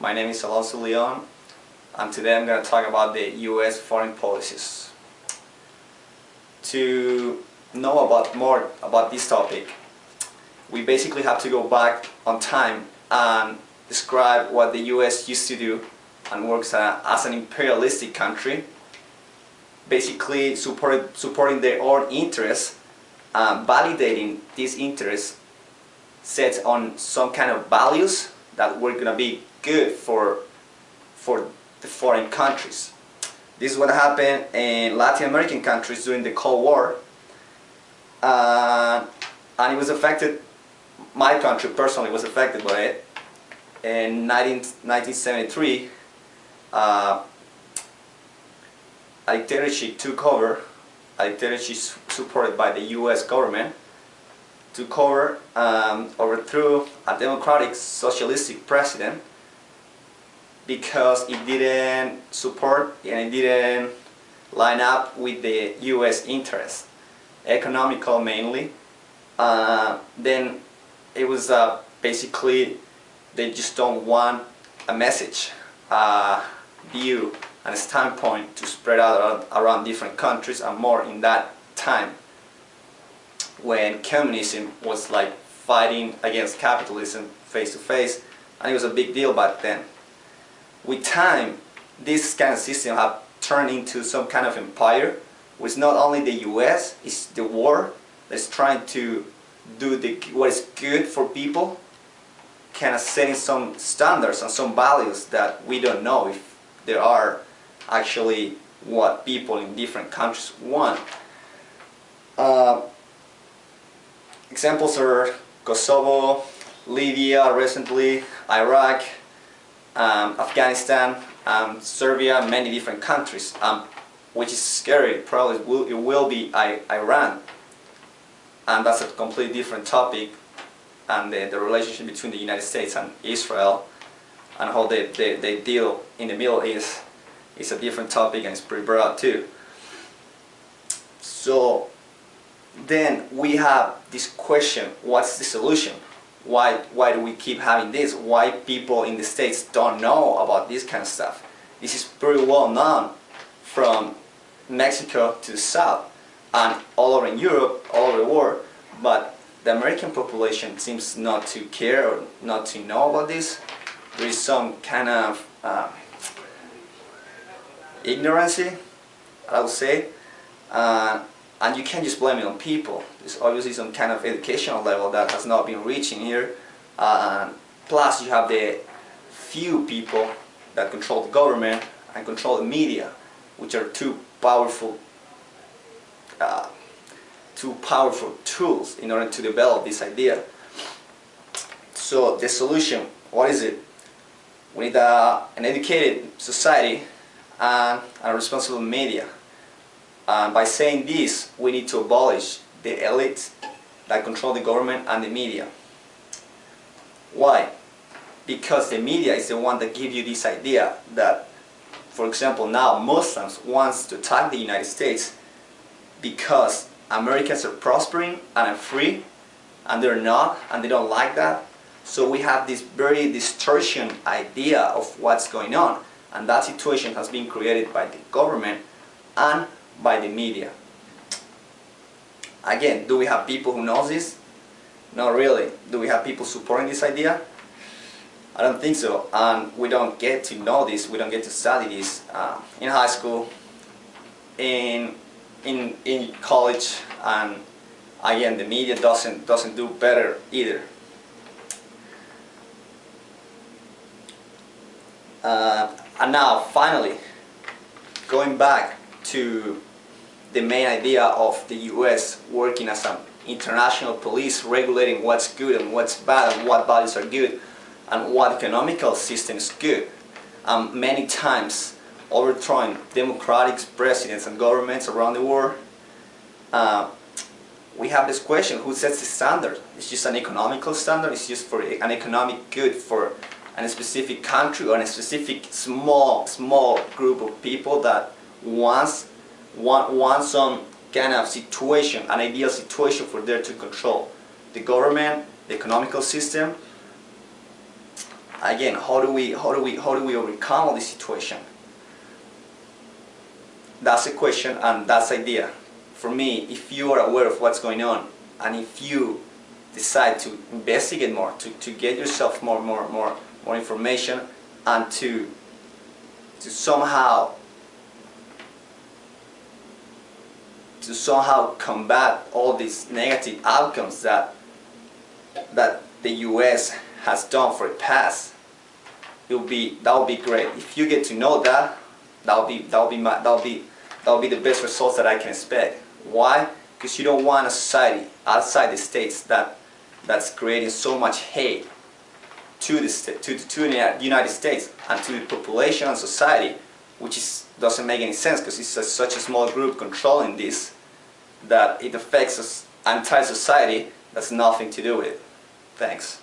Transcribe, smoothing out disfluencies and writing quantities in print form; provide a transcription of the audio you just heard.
My name is Alonso Leon, and today I'm going to talk about the U.S. foreign policies. To know more about this topic, we basically have to go back on time and describe what the U.S. used to do and works as an imperialistic country, basically supporting their own interests, validating these interests set on some kind of values that were going to be good for the foreign countries. This is what happened in Latin American countries during the Cold War, and it was affected. My country personally was affected by it. In 1973, a dictatorship took over. A dictatorship supported by the U.S. government took over, overthrew a democratic socialistic president because it didn't support and it didn't line up with the U.S. interests, economical mainly. Then it was basically they just don't want a message, view and a standpoint to spread out around different countries, and more in that time when communism was like fighting against capitalism face to face, and it was a big deal back then. With time, this kind of system have turned into some kind of empire, which not only the US, it's the world that's trying to do what is good for people, kind of setting some standards and some values that we don't know if there are actually what people in different countries want. Examples are Kosovo, Libya recently, Iraq, Afghanistan, Serbia, many different countries, which is scary. Probably it will be Iran, and that's a completely different topic. And the relationship between the United States and Israel and how they deal in the Middle East is a different topic, and it's pretty broad too. So then we have this question: what's the solution? Why do we keep having this? Why people in the States don't know about this kind of stuff? This is pretty well known from Mexico to the south and all over in Europe, all over the world, but the American population seems not to care or not to know about this. There is some kind of ignorance, I would say, and you can't just blame it on people. There's obviously some kind of educational level that has not been reaching here. Plus you have the few people that control the government and control the media, which are two powerful tools in order to develop this idea. So the solution, what is it? We need an educated society and a responsible media. By saying this, we need to abolish the elites that control the government and the media. Why? Because the media is the one that gives you this idea that, for example, now Muslims want to attack the United States because Americans are prospering and are free, and they're not, and they don't like that. So we have this very distortion idea of what's going on, and that situation has been created by the government and by the media. Again, do we have people who know this? Not really. Do we have people supporting this idea? I don't think so, and we don't get to know this, we don't get to study this in high school, in college, and again the media doesn't do better either. And now finally, going back to the main idea of the US working as an international police, regulating what's good and what's bad, and what values are good and what economical system is good. Many times overthrowing democratic presidents and governments around the world. We have this question: who sets the standard? It's just an economical standard. It's just for an economic good for a specific country or a specific small group of people that want some kind of situation, an ideal situation for them to control the government, the economical system, again, how do we overcome all this situation? That's a question, and that's the idea. For me, if you are aware of what's going on, and if you decide to investigate more, to get yourself more information, and to somehow combat all these negative outcomes that the US has done for the past, that would be great. If you get to know that, that'll be the best results that I can expect. Why? Because you don't want a society outside the States that's creating so much hate to the United States and to the population and society, which doesn't make any sense, because it's such a small group controlling this that it affects us entire society. That's nothing to do with it. Thanks.